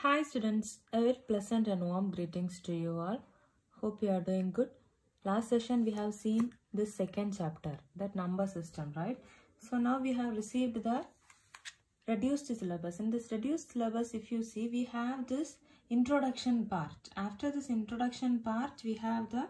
Hi students, a very pleasant and warm greetings to you all. Hope you are doing good. Last session we have seen this second chapter, that number system, right? So now we have received the reduced syllabus. In this reduced syllabus, if you see, we have this introduction part. After this introduction part, we have the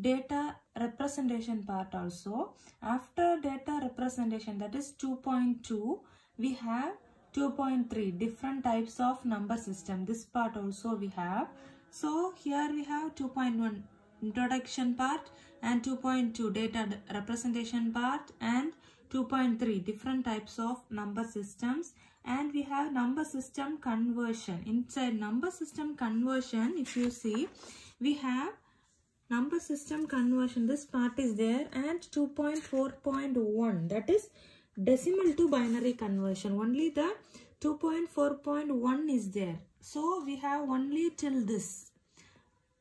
data representation part also. After data representation, that is 2.2, we have 2.3 different types of number system. This part also we have. So here we have 2.1 introduction part and 2.2 data representation part and 2.3 different types of number systems, and we have number system conversion. Inside number system conversion, if you see, we have number system conversion. This part is there, and 2.4.1, that is decimal to binary conversion. Only the 2.4.1 is there. So we have only till this.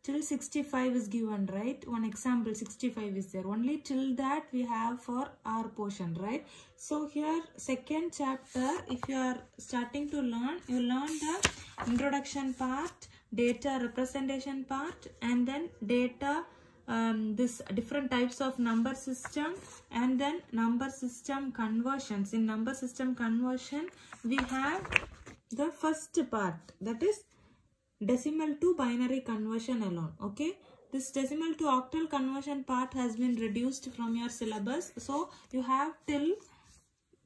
Till 65 is given, right? One example, 65 is there. Only till that we have for our portion, right? So here, second chapter, if you are starting to learn, you learn the introduction part, data representation part, and then data, this different types of number system, and then number system conversions. In number system conversion, we have the first part, that is decimal to binary conversion alone. Okay, this decimal to octal conversion part has been reduced from your syllabus, so you have till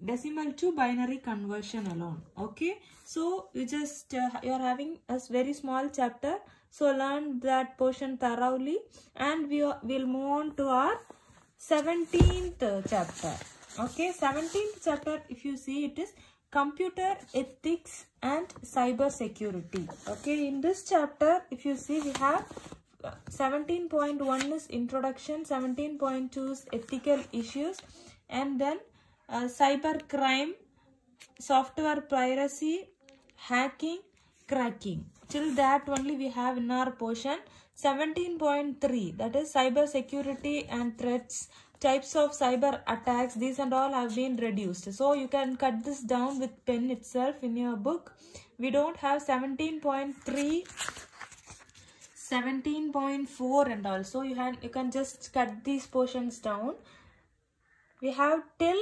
decimal to binary conversion alone. Okay, so you just you are having a very small chapter, so learn that portion thoroughly, and we will move on to our 17th chapter. Okay, 17th chapter, if you see, it is computer ethics and cyber security. Okay, in this chapter, if you see, we have 17.1 is introduction, 17.2 is ethical issues, and then cyber crime, software piracy, hacking, cracking. Till that only we have in our portion. 17.3, that is cyber security and threats, types of cyber attacks, these and all have been reduced. So you can cut this down with pen itself in your book. We don't have 17.3, 17.4 and also you can just cut these portions down. We have till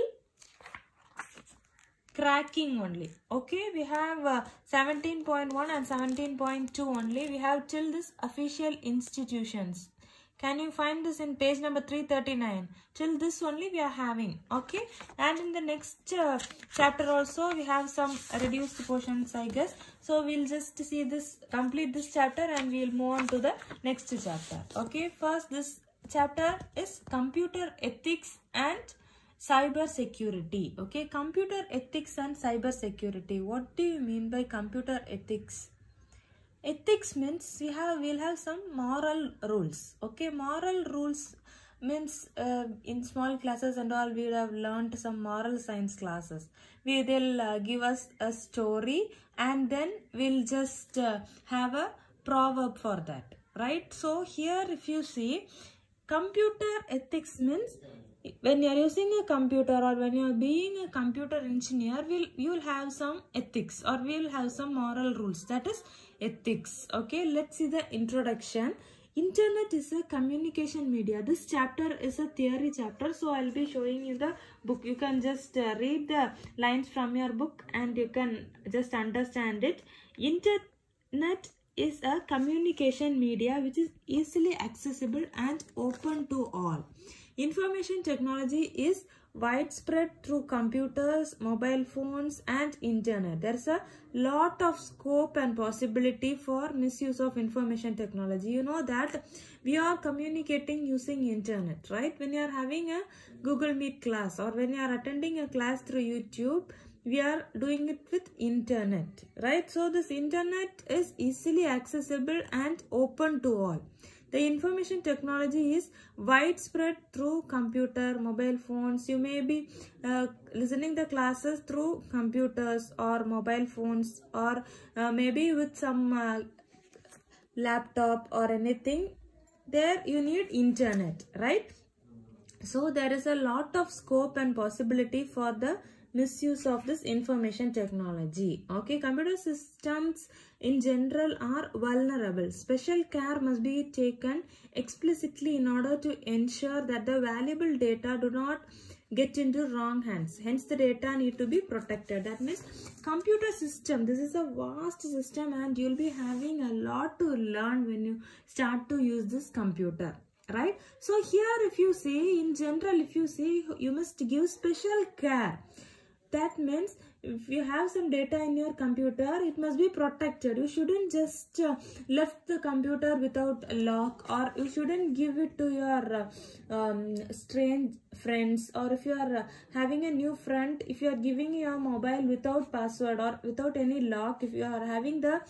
cracking only. Okay, we have 17.1 and 17.2 only. We have till this official institutions. Can you find this in page number 339? Till this only we are having. Okay, and in the next chapter also we have some reduced portions, I guess. So we'll just see this, complete this chapter, and we'll move on to the next chapter. Okay, first this chapter is computer ethics and cyber security. Okay, computer ethics and cyber security. What do you mean by computer ethics? Ethics means we'll have some moral rules. Okay, moral rules means in small classes and all we would have learned some moral science classes. They'll give us a story, and then we'll just have a proverb for that, right? So here, if you see, computer ethics means when you are using a computer or when you are being a computer engineer, you will have some ethics, or we will have some moral rules, that is ethics. Okay, let's see the introduction. Internet is a communication media. This chapter is a theory chapter, so I'll be showing you the book. You can just read the lines from your book and you can just understand it. Internet is a communication media which is easily accessible and open to all. Information technology is widespread through computers, mobile phones and internet. There's a lot of scope and possibility for misuse of information technology. You know that we are communicating using internet, right? When you are having a Google Meet class, or when you are attending a class through YouTube, we are doing it with internet, right? So this internet is easily accessible and open to all. The information technology is widespread through computer, mobile phones. You may be listening the classes through computers or mobile phones, or maybe with some laptop or anything. There you need internet, right? So there is a lot of scope and possibility for the misuse of this information technology. Okay, computer systems in general are vulnerable. Special care must be taken explicitly in order to ensure that the valuable data do not get into wrong hands. Hence, the data need to be protected. That means computer system, this is a vast system and you'll be having a lot to learn when you start to use this computer. Right? So here if you say, in general, if you say you must give special care, that means if you have some data in your computer, it must be protected. You shouldn't just left the computer without a lock, or you shouldn't give it to your strange friends, or if you are having a new friend, if you are giving your mobile without password or without any lock, if you are having the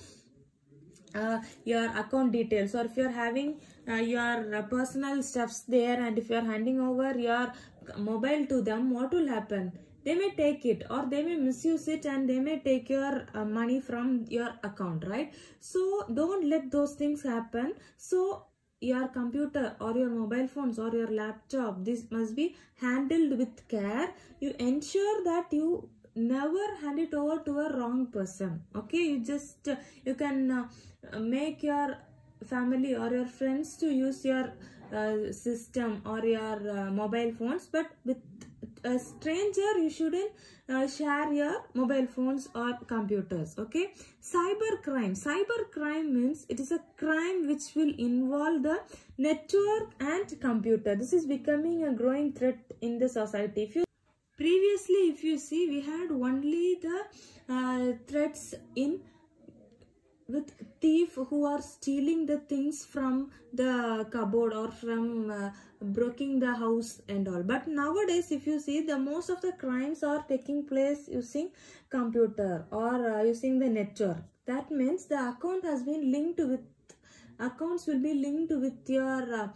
your account details, or if you are having your personal stuffs there, and if you are handing over your mobile to them, what will happen? They may take it, or they may misuse it, and they may take your money from your account, right? So don't let those things happen. So your computer or your mobile phones or your laptop, this must be handled with care. You ensure that you never hand it over to a wrong person. Okay, you just you can make your family or your friends to use your system or your mobile phones, but with a stranger you shouldn't share your mobile phones or computers. Okay, cybercrime means it is a crime which will involve the network and computer. This is becoming a growing threat in the society. Previously, if you see, we had only the threats with thief who are stealing the things from the cupboard or from breaking the house and all. But nowadays, if you see, the most of the crimes are taking place using computer or using the network. That means the account has been linked with, accounts will be linked with your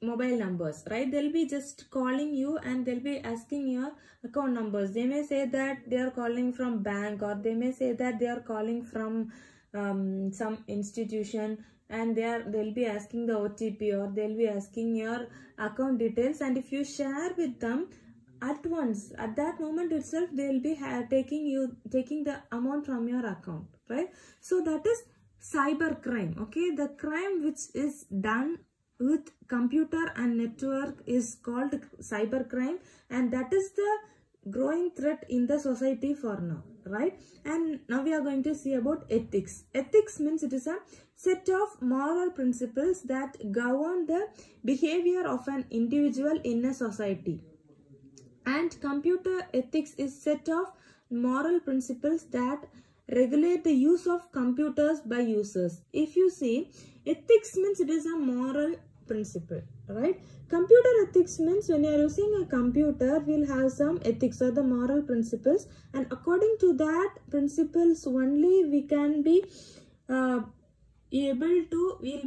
mobile numbers, right? They'll be just calling you and they'll be asking your account numbers. They may say that they are calling from bank, or they may say that they are calling from some institution, and they'll be asking the OTP, or they'll be asking your account details. And if you share with them at once, at that moment itself, they'll be taking the amount from your account, right? So that is cybercrime. Okay, the crime which is done with computer and network is called cybercrime, and that is the growing threat in the society for now, right? And now we are going to see about ethics. Ethics means it is a set of moral principles that govern the behavior of an individual in a society. And computer ethics is set of moral principles that regulate the use of computers by users. If you see, ethics means it is a moral principle, right? Computer ethics means when you are using a computer, we'll have some ethics or the moral principles, and according to that principles only we can be we'll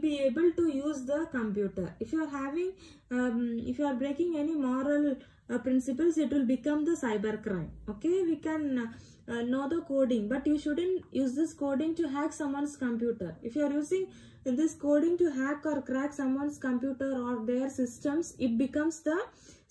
be able to use the computer. If you are having if you are breaking any moral principles, it will become the cybercrime. Okay, we can know the coding, but you shouldn't use this coding to hack someone's computer. If you are using this coding to hack or crack someone's computer or their systems, it becomes the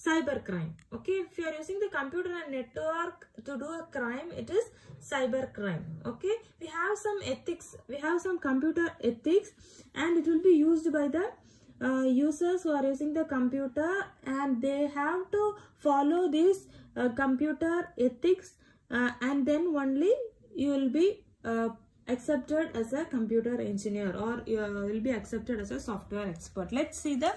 cybercrime. Okay, if you are using the computer and network to do a crime, it is cybercrime. Okay, we have some ethics, we have some computer ethics, and it will be used by the users who are using the computer, and they have to follow this computer ethics, and then only you will be accepted as a computer engineer, or you will be accepted as a software expert. Let's see the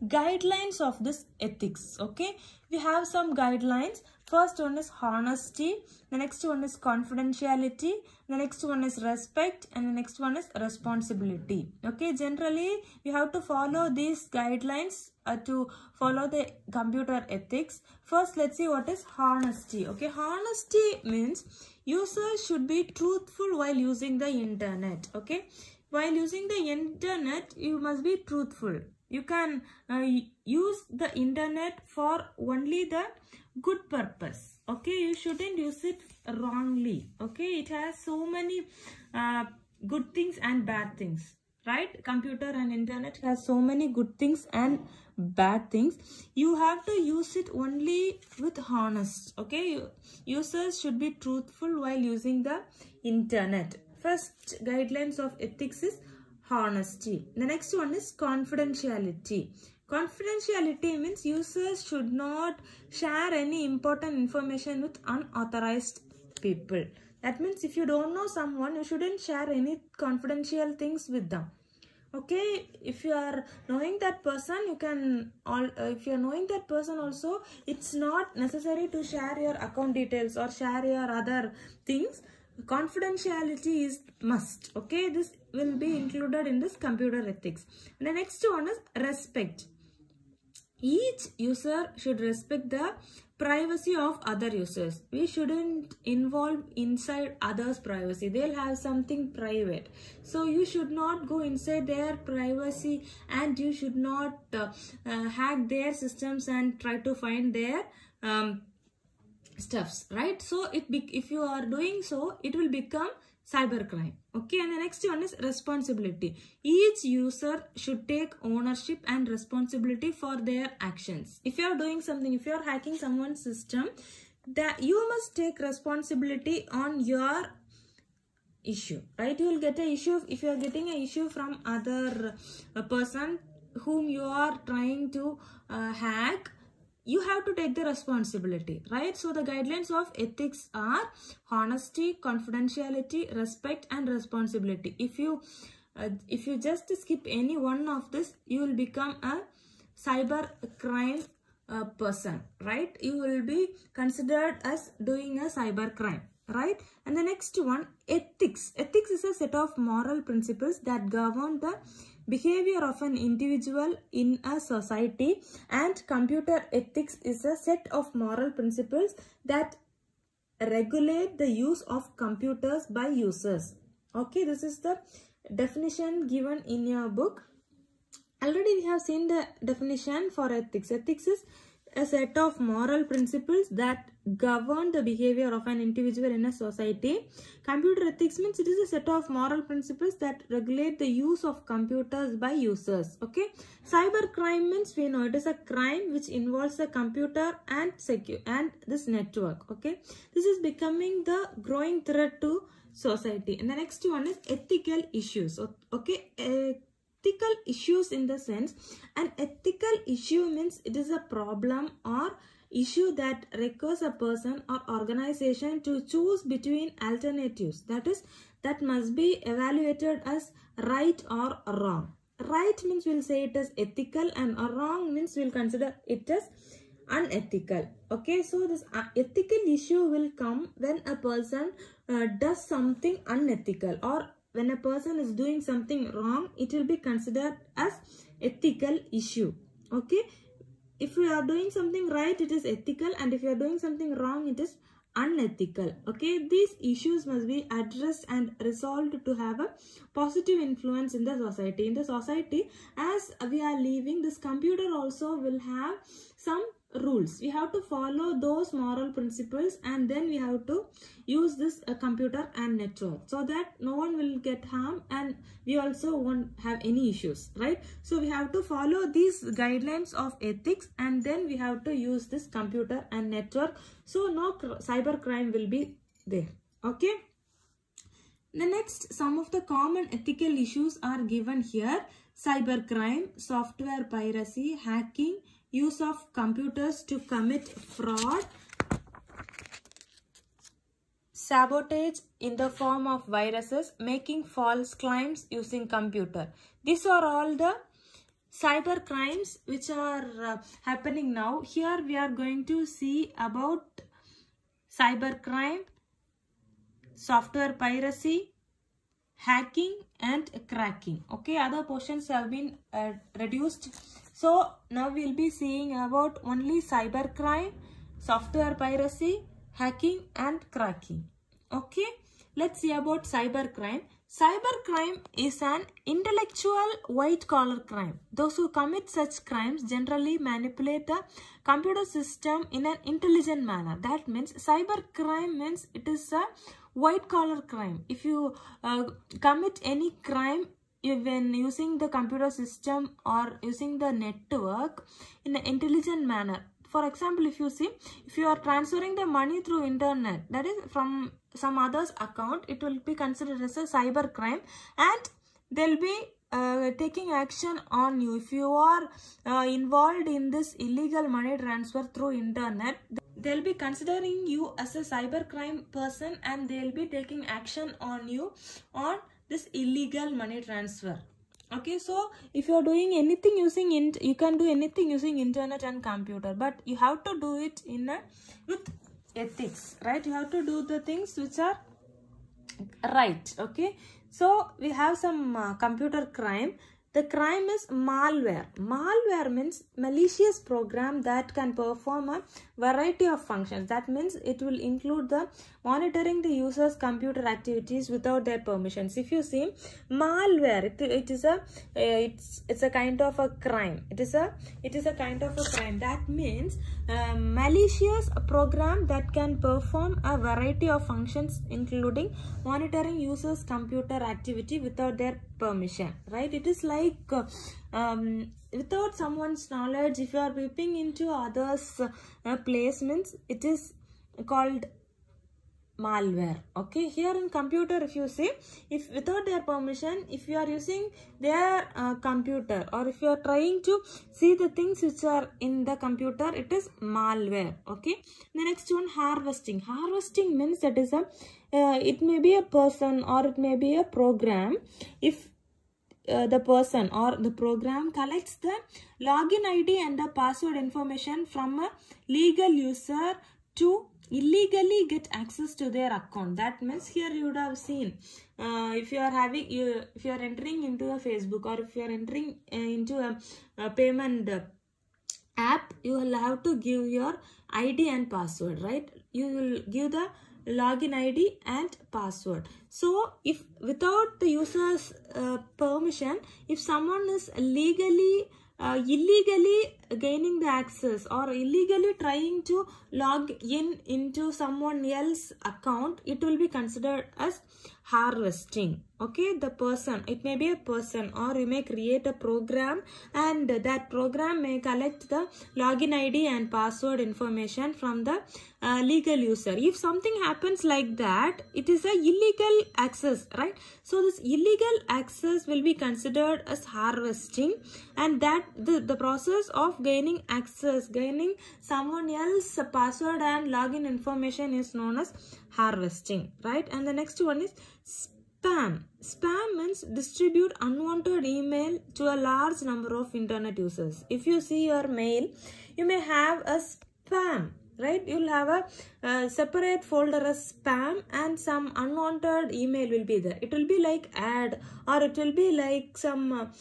guidelines of this ethics. Okay, we have some guidelines. First one is honesty, the next one is confidentiality, the next one is respect, and the next one is responsibility. Okay, generally you have to follow these guidelines to follow the computer ethics. First, let's see what is honesty. Okay, honesty means users should be truthful while using the internet. Okay, while using the internet, you must be truthful. You can use the internet for only the good purpose. Okay, you shouldn't use it wrongly. Okay, it has so many good things and bad things. right? Computer and internet has so many good things and bad things. You have to use it only with honest, okay? Users should be truthful while using the internet. First guidelines of ethics is honesty. The next one is confidentiality. Confidentiality means users should not share any important information with unauthorized people. That means if you don't know someone, you shouldn't share any confidential things with them. Okay, if you are knowing that person, you can if you are knowing that person also, it's not necessary to share your account details or share your other things. Confidentiality is must. Okay, this will be included in this computer ethics. And the next one is respect. Each user should respect the privacy of other users. We shouldn't involve inside others' privacy. They'll have something private. So you should not go inside their privacy, and you should not hack their systems and try to find their stuffs, right? So if you are doing so, it will become cybercrime. Okay, and the next one is responsibility. Each user should take ownership and responsibility for their actions. If you are doing something, if you are hacking someone's system, that you must take responsibility on your issue, right? You will get an issue if you are getting an issue from other person whom you are trying to hack. You have to take the responsibility, right? So the guidelines of ethics are honesty, confidentiality, respect, and responsibility. If you just skip any one of this, you will become a cyber crime person, right? You will be considered as doing a cyber crime, right? And the next one, ethics. Ethics is a set of moral principles that govern the behavior of an individual in a society, and computer ethics is a set of moral principles that regulate the use of computers by users. Okay, this is the definition given in your book. Already we have seen the definition for ethics. Ethics is a set of moral principles that govern the behavior of an individual in a society. Computer ethics means it is a set of moral principles that regulate the use of computers by users. Okay, cyber crime means we know it is a crime which involves a computer and this network. Okay, this is becoming the growing threat to society. And the next one is ethical issues. Okay, ethical issues in the sense, an ethical issue means it is a problem or issue that requires a person or organization to choose between alternatives. That is, that must be evaluated as right or wrong. Right means we'll say it is ethical, and wrong means we'll consider it as unethical. Okay, so this ethical issue will come when a person does something unethical, or when a person is doing something wrong, it will be considered as ethical issue. Okay, if we are doing something right, it is ethical, and if you are doing something wrong, it is unethical. Okay, these issues must be addressed and resolved to have a positive influence in the society. In the society, as we are living, this computer also will have some rules. We have to follow those moral principles, and then we have to use this computer and network so that no one will get harmed, and we also won't have any issues, right? So we have to follow these guidelines of ethics, and then we have to use this computer and network, so no cyber crime will be there. Okay, the next, some of the common ethical issues are given here: cyber crime, software piracy, hacking, use of computers to commit fraud, sabotage in the form of viruses, making false claims using computer. These are all the cyber crimes which are happening now. Here we are going to see about cyber crime, software piracy, hacking, and cracking. Okay, other portions have been reduced. So now we will be seeing about only cyber crime, software piracy, hacking, and cracking. Okay, let's see about cyber crime. Cyber crime is an intellectual white-collar crime. Those who commit such crimes generally manipulate the computer system in an intelligent manner. That means cyber crime means it is a white-collar crime. If you commit any crime when using the computer system or using the network in an intelligent manner. For example, if you see, if you are transferring the money through internet, that is from some other's account, it will be considered as a cyber crime, and they'll be taking action on you. If you are involved in this illegal money transfer through internet, they'll be considering you as a cyber crime person, and they'll be taking action on you on this illegal money transfer. Okay, so if you are doing anything using you can do anything using internet and computer, but you have to do it in with ethics, right? You have to do the things which are right. Okay, so we have some computer crime. The crime is malware. Malware means malicious program that can perform a variety of functions. That means it will include the monitoring the user's computer activities without their permissions. If you see, malware, it's a kind of a crime. It is a kind of a crime. That means malicious program that can perform a variety of functions, including monitoring users' computer activity without their permission, right? It is like without someone's knowledge, if you are peeping into others' placements, it is called malware. Okay, here in computer, if you see, if without their permission, if you are using their computer, or if you are trying to see the things which are in the computer, it is malware. Okay, the next one, harvesting. Harvesting means that is a it may be a person or it may be a program. If the person or the program collects the login ID and the password information from a legal user to illegally get access to their account. That means here you would have seen, if you are entering into a Facebook, or if you are entering into a payment app, you will have to give your ID and password, right? You will give the login ID and password. So if without the user's permission, if someone is illegally gaining the access or illegally trying to log in into someone else's account, it will be considered as harvesting. Okay, the person, it may be a person, or you may create a program, and that program may collect the login ID and password information from the legal user. If something happens like that, it is a illegal access, right? So this illegal access will be considered as harvesting, and that the process of gaining access, gaining someone else's password and login information is known as harvesting, right? And the next one is spam. Spam means distribute unwanted email to a large number of internet users. If you see your mail, you may have a spam, right? You'll have a separate folder as spam, and some unwanted email will be there. It will be like ad, or it will be like some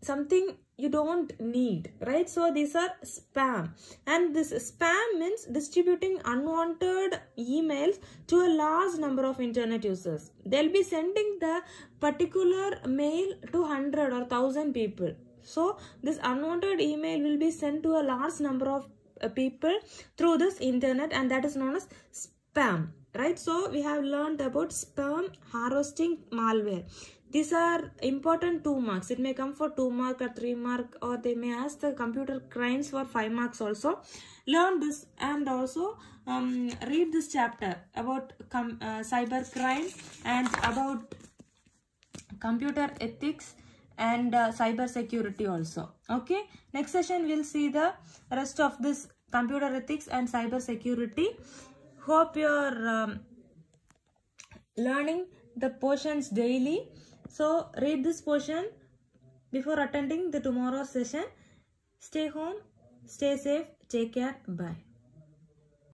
something you don't need, right? So these are spam, and this spam means distributing unwanted emails to a large number of internet users. They'll be sending the particular mail to 100 or 1000 people. So this unwanted email will be sent to a large number of people through this internet, and that is known as spam, right? So we have learned about spam, harvesting, malware. These are important 2 marks. It may come for 2 mark or 3 mark, or they may ask the computer crimes for 5 marks also. Learn this, and also read this chapter about cyber crime and about computer ethics and cyber security also. Okay, next session we'll see the rest of this computer ethics and cyber security. Hope you're learning the portions daily. So read this portion before attending the tomorrow's session. Stay home, stay safe, take care, bye.